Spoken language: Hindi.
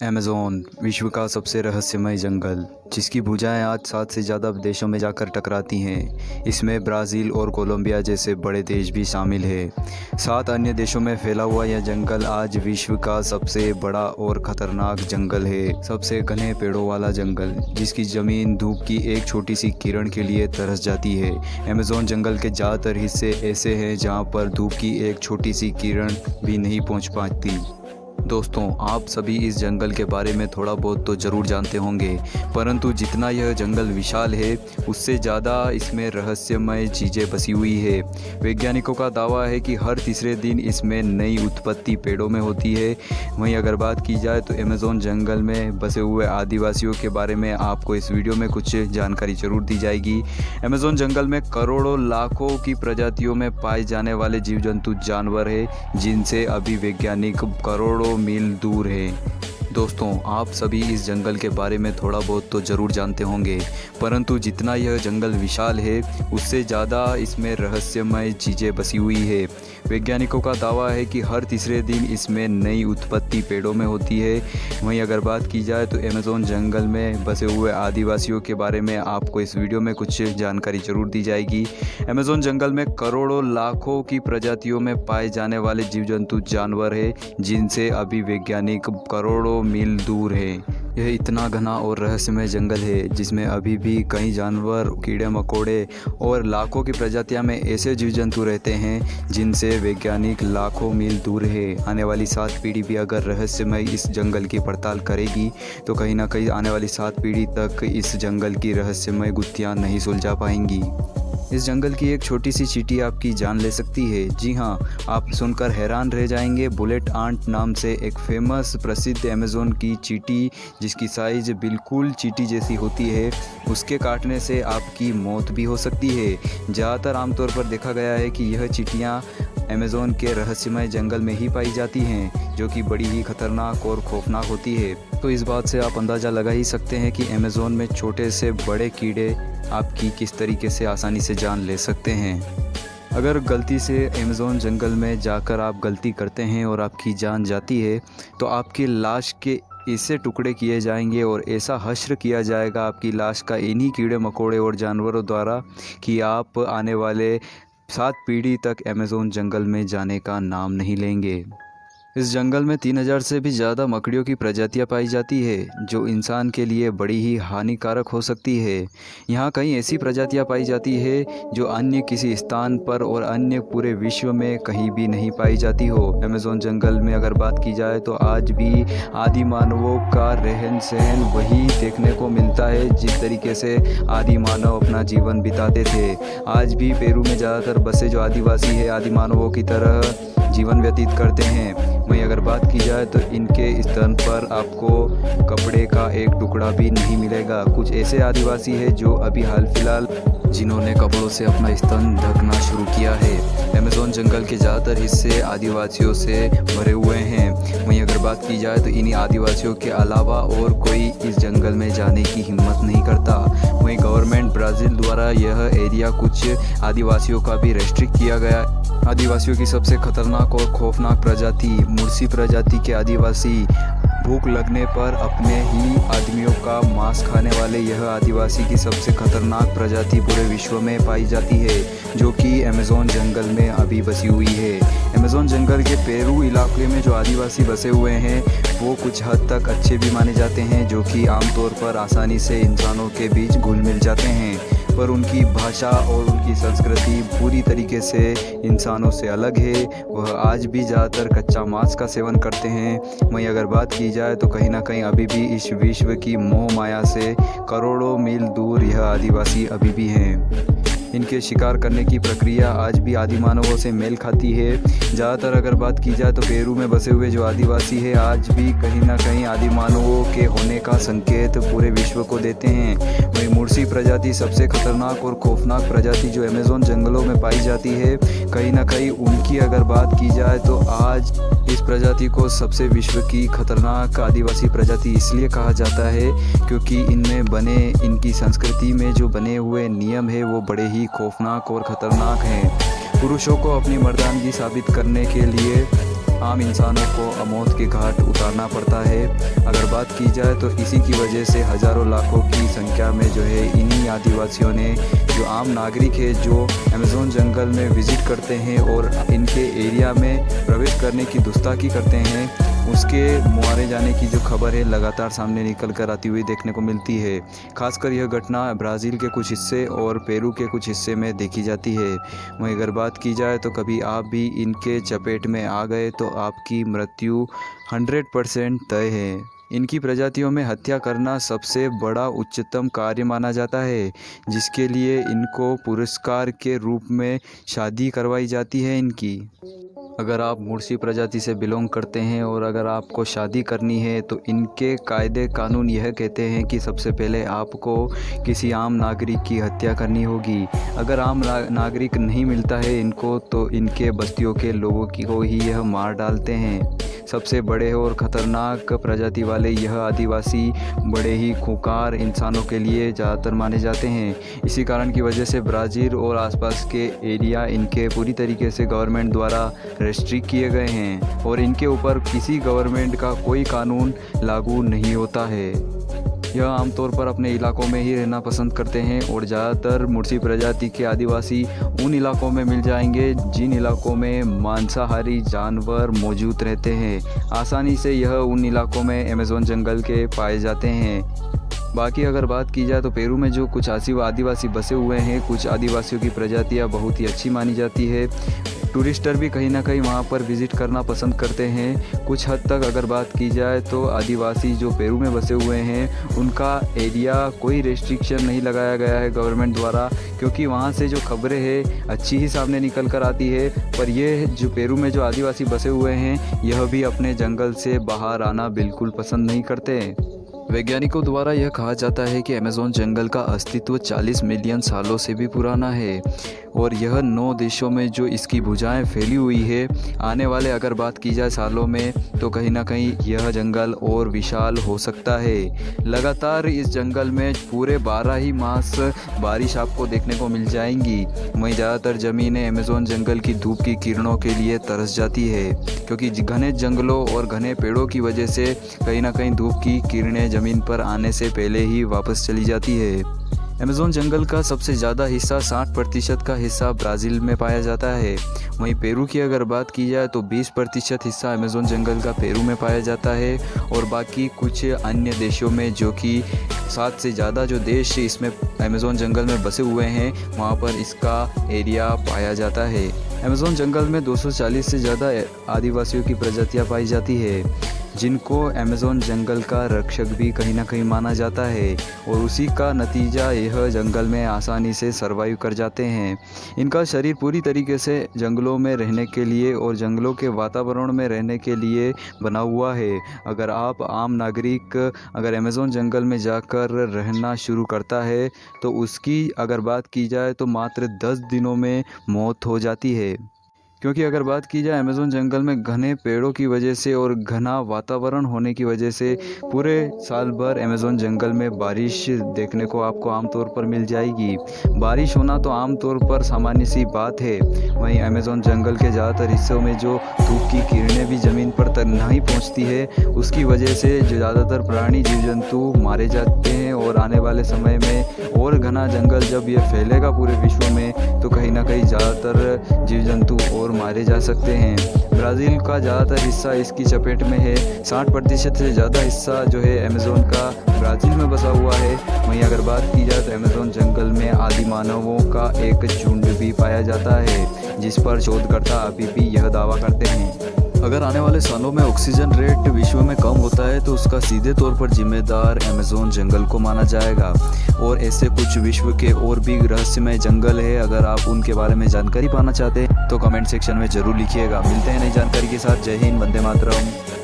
अमेज़न विश्व का सबसे रहस्यमय जंगल, जिसकी भुजाएं आज 7 से ज़्यादा देशों में जाकर टकराती हैं। इसमें ब्राज़ील और कोलंबिया जैसे बड़े देश भी शामिल हैं। 7 अन्य देशों में फैला हुआ यह जंगल आज विश्व का सबसे बड़ा और ख़तरनाक जंगल है। सबसे घने पेड़ों वाला जंगल, जिसकी ज़मीन धूप की एक छोटी सी किरण के लिए तरस जाती है। अमेज़न जंगल के ज़्यादातर हिस्से ऐसे हैं जहाँ पर धूप की एक छोटी सी किरण भी नहीं पहुँच पाती। दोस्तों, आप सभी इस जंगल के बारे में थोड़ा बहुत तो ज़रूर जानते होंगे, परंतु जितना यह जंगल विशाल है उससे ज़्यादा इसमें रहस्यमय चीज़ें बसी हुई है। वैज्ञानिकों का दावा है कि हर तीसरे दिन इसमें नई उत्पत्ति पेड़ों में होती है। वहीं अगर बात की जाए तो अमेज़न जंगल में बसे हुए आदिवासियों के बारे में आपको इस वीडियो में कुछ जानकारी ज़रूर दी जाएगी। अमेज़न जंगल में करोड़ों लाखों की प्रजातियों में पाए जाने वाले जीव जंतु जानवर हैं, जिनसे अभी वैज्ञानिक करोड़ों मील दूर है। दोस्तों, आप सभी इस जंगल के बारे में थोड़ा बहुत तो ज़रूर जानते होंगे, परंतु जितना यह जंगल विशाल है उससे ज़्यादा इसमें रहस्यमय चीज़ें बसी हुई है। वैज्ञानिकों का दावा है कि हर तीसरे दिन इसमें नई उत्पत्ति पेड़ों में होती है। वहीं अगर बात की जाए तो अमेज़न जंगल में बसे हुए आदिवासियों के बारे में आपको इस वीडियो में कुछ जानकारी ज़रूर दी जाएगी। अमेज़न जंगल में करोड़ों लाखों की प्रजातियों में पाए जाने वाले जीव जंतु जानवर हैं, जिनसे अभी वैज्ञानिक करोड़ों मील दूर है। यह इतना घना और रहस्यमय जंगल है जिसमें अभी भी कई जानवर, कीड़े मकोड़े और लाखों की प्रजातियां में ऐसे जीव जंतु रहते हैं जिनसे वैज्ञानिक लाखों मील दूर है। आने वाली 7 पीढ़ी भी अगर रहस्यमय इस जंगल की पड़ताल करेगी तो कहीं ना कहीं आने वाली 7 पीढ़ी तक इस जंगल की रहस्यमय गुत्थियां नहीं सुलझा पाएंगी। इस जंगल की एक छोटी सी चींटी आपकी जान ले सकती है। जी हाँ, आप सुनकर हैरान रह जाएंगे। बुलेट आंट नाम से एक फेमस प्रसिद्ध अमेज़न की चींटी, जिसकी साइज बिल्कुल चींटी जैसी होती है, उसके काटने से आपकी मौत भी हो सकती है। ज़्यादातर आमतौर पर देखा गया है कि यह चींटियाँ अमेज़न के रहस्यमय जंगल में ही पाई जाती हैं, जो कि बड़ी ही खतरनाक और खौफनाक होती है। तो इस बात से आप अंदाज़ा लगा ही सकते हैं कि अमेज़न में छोटे से बड़े कीड़े आपकी किस तरीके से आसानी से जान ले सकते हैं। अगर गलती से अमेज़न जंगल में जाकर आप गलती करते हैं और आपकी जान जाती है तो आपकी लाश के ऐसे टुकड़े किए जाएंगे और ऐसा हश्र किया जाएगा आपकी लाश का इन्हीं कीड़े मकोड़े और जानवरों द्वारा कि आप आने वाले 7 पीढ़ी तक अमेज़न जंगल में जाने का नाम नहीं लेंगे। इस जंगल में 3000 से भी ज़्यादा मकड़ियों की प्रजातियां पाई जाती है, जो इंसान के लिए बड़ी ही हानिकारक हो सकती है। यहाँ कई ऐसी प्रजातियां पाई जाती है जो अन्य किसी स्थान पर और अन्य पूरे विश्व में कहीं भी नहीं पाई जाती हो। अमेज़न जंगल में अगर बात की जाए तो आज भी आदि मानवों का रहन सहन वही देखने को मिलता है जिस तरीके से आदि मानव अपना जीवन बिताते थे। आज भी पेरू में ज़्यादातर बसे जो आदिवासी है आदि मानवों की तरह जीवन व्यतीत करते हैं। वहीं अगर बात की जाए तो इनके स्तन पर आपको कपड़े का एक टुकड़ा भी नहीं मिलेगा। कुछ ऐसे आदिवासी हैं जो अभी हाल फिलहाल जिन्होंने कपड़ों से अपना स्तन ढकना शुरू किया है। अमेज़न जंगल के ज़्यादातर हिस्से आदिवासियों से भरे हुए हैं। वहीं अगर बात की जाए तो इन्हीं आदिवासियों के अलावा और कोई इस जंगल में जाने की हिम्मत नहीं करता। वहीं गवर्नमेंट ब्राज़ील द्वारा यह एरिया कुछ आदिवासियों का भी रेस्ट्रिक्ट किया गया। आदिवासियों की सबसे खतरनाक और खौफनाक प्रजाति मुर्सी प्रजाति के आदिवासी भूख लगने पर अपने ही आदमियों का मांस खाने वाले यह आदिवासी की सबसे खतरनाक प्रजाति पूरे विश्व में पाई जाती है, जो कि अमेज़न जंगल में अभी बसी हुई है। अमेज़न जंगल के पेरू इलाके में जो आदिवासी बसे हुए हैं वो कुछ हद तक अच्छे भी माने जाते हैं, जो कि आमतौर पर आसानी से इंसानों के बीच घुल मिल जाते हैं, पर उनकी भाषा और उनकी संस्कृति पूरी तरीके से इंसानों से अलग है। वह आज भी ज़्यादातर कच्चा मांस का सेवन करते हैं। वहीं अगर बात की जाए तो कहीं ना कहीं अभी भी इस विश्व की मोह माया से करोड़ों मील दूर यह आदिवासी अभी भी हैं। इनके शिकार करने की प्रक्रिया आज भी आदि मानवों से मेल खाती है। ज़्यादातर अगर बात की जाए तो पेरू में बसे हुए जो आदिवासी है आज भी कहीं ना कहीं आदि मानवों के होने का संकेत पूरे विश्व को देते हैं। वहीं मुर्सी प्रजाति सबसे खतरनाक और खौफनाक प्रजाति जो अमेज़न जंगलों में पाई जाती है, कहीं ना कहीं उनकी अगर बात की जाए तो आज इस प्रजाति को सबसे विश्व की खतरनाक आदिवासी प्रजाति इसलिए कहा जाता है क्योंकि इनकी संस्कृति में जो बने हुए नियम है वो बड़े ही खौफनाक और ख़तरनाक हैं। पुरुषों को अपनी मर्दानगी साबित करने के लिए आम इंसानों को मौत के घाट उतारना पड़ता है। अगर बात की जाए तो इसी की वजह से हज़ारों लाखों की संख्या में जो है इन्हीं आदिवासियों ने, जो आम नागरिक है, जो अमेज़न जंगल में विज़िट करते हैं और इनके एरिया में प्रवेश करने की गुस्ताखी करते हैं, उसके मारे जाने की जो खबर है लगातार सामने निकल कर आती हुई देखने को मिलती है। खासकर यह घटना ब्राज़ील के कुछ हिस्से और पेरू के कुछ हिस्से में देखी जाती है। वहीं अगर बात की जाए तो कभी आप भी इनके चपेट में आ गए तो आपकी मृत्यु 100% तय है। इनकी प्रजातियों में हत्या करना सबसे बड़ा उच्चतम कार्य माना जाता है, जिसके लिए इनको पुरस्कार के रूप में शादी करवाई जाती है इनकी। अगर आप मुर्सी प्रजाति से बिलोंग करते हैं और अगर आपको शादी करनी है तो इनके कायदे कानून यह कहते हैं कि सबसे पहले आपको किसी आम नागरिक की हत्या करनी होगी। अगर आम नागरिक नहीं मिलता है इनको तो इनके बस्तियों के लोगों को ही यह मार डालते हैं। सबसे बड़े और ख़तरनाक प्रजाति वाले यह आदिवासी बड़े ही खूंखार इंसानों के लिए ज़्यादातर माने जाते हैं। इसी कारण की वजह से ब्राज़ील और आसपास के एरिया इनके पूरी तरीके से गवर्नमेंट द्वारा रेस्ट्रिक्ट किए गए हैं और इनके ऊपर किसी गवर्नमेंट का कोई कानून लागू नहीं होता है। यह आमतौर पर अपने इलाकों में ही रहना पसंद करते हैं और ज़्यादातर मुर्सी प्रजाति के आदिवासी उन इलाकों में मिल जाएंगे जिन इलाकों में मांसाहारी जानवर मौजूद रहते हैं। आसानी से यह उन इलाकों में अमेज़न जंगल के पाए जाते हैं। बाकी अगर बात की जाए तो पेरू में जो कुछ आदिवासी बसे हुए हैं, कुछ आदिवासियों की प्रजातियां बहुत ही अच्छी मानी जाती है। टूरिस्टर भी कहीं ना कहीं वहां पर विज़िट करना पसंद करते हैं। कुछ हद तक अगर बात की जाए तो आदिवासी जो पेरू में बसे हुए हैं उनका एरिया कोई रेस्ट्रिक्शन नहीं लगाया गया है गवर्नमेंट द्वारा, क्योंकि वहां से जो खबरें हैं अच्छी ही सामने निकल कर आती है। पर यह जो पेरू में जो आदिवासी बसे हुए हैं यह भी अपने जंगल से बाहर आना बिल्कुल पसंद नहीं करते। वैज्ञानिकों द्वारा यह कहा जाता है कि अमेज़न जंगल का अस्तित्व 40 मिलियन सालों से भी पुराना है और यह 9 देशों में जो इसकी भुजाएं फैली हुई है, आने वाले अगर बात की जाए सालों में तो कहीं ना कहीं यह जंगल और विशाल हो सकता है। लगातार इस जंगल में पूरे 12 ही मास बारिश आपको देखने को मिल जाएंगी। वहीं ज़्यादातर ज़मीनें अमेज़न जंगल की धूप की किरणों के लिए तरस जाती है, क्योंकि घने जंगलों और घने पेड़ों की वजह से कहीं ना कहीं धूप की किरणें ज़मीन पर आने से पहले ही वापस चली जाती है। अमेज़न जंगल का सबसे ज़्यादा हिस्सा 60% का हिस्सा ब्राज़ील में पाया जाता है। वहीं पेरू की अगर बात की जाए तो 20% हिस्सा अमेज़न जंगल का पेरू में पाया जाता है और बाकी कुछ अन्य देशों में, जो कि 7 से ज़्यादा जो देश इसमें अमेज़न जंगल में बसे हुए हैं, वहाँ पर इसका एरिया पाया जाता है। अमेज़न जंगल में 240 से ज़्यादा आदिवासियों की प्रजातियाँ पाई जाती है, जिनको अमेज़न जंगल का रक्षक भी कहीं ना कहीं माना जाता है और उसी का नतीजा यह जंगल में आसानी से सर्वाइव कर जाते हैं। इनका शरीर पूरी तरीके से जंगलों में रहने के लिए और जंगलों के वातावरण में रहने के लिए बना हुआ है। अगर आप आम नागरिक अगर अमेज़न जंगल में जाकर रहना शुरू करता है तो उसकी अगर बात की जाए तो मात्र 10 दिनों में मौत हो जाती है, क्योंकि अगर बात की जाए अमेज़न जंगल में घने पेड़ों की वजह से और घना वातावरण होने की वजह से पूरे साल भर अमेज़न जंगल में बारिश देखने को आपको आमतौर पर मिल जाएगी। बारिश होना तो आमतौर पर सामान्य सी बात है। वहीं अमेज़न जंगल के ज़्यादातर हिस्सों में जो धूप की किरणें भी ज़मीन पर तक नहीं पहुंचती है, उसकी वजह से जो ज़्यादातर प्राणी जीव जंतु मारे जाते हैं और आने वाले समय में और घना जंगल जब यह फैलेगा पूरे विश्व में तो कहीं ना कहीं ज़्यादातर जीव जंतु और मारे जा सकते हैं। ब्राज़ील का ज़्यादातर हिस्सा इसकी चपेट में है। 60% से ज़्यादा हिस्सा जो है अमेज़न का ब्राज़ील में बसा हुआ है। वहीं अगर बात की जाए तो अमेज़न जंगल में आदि मानवों का एक झुंड भी पाया जाता है, जिस पर शोधकर्ता अभी भी यह दावा करते हैं। अगर आने वाले सालों में ऑक्सीजन रेट विश्व में कम होता है तो उसका सीधे तौर पर जिम्मेदार अमेज़न जंगल को माना जाएगा। और ऐसे कुछ विश्व के और भी रहस्यमय जंगल है, अगर आप उनके बारे में जानकारी पाना चाहते हैं तो कमेंट सेक्शन में ज़रूर लिखिएगा। मिलते हैं नई जानकारी के साथ। जय हिंद, वंदे मातरम।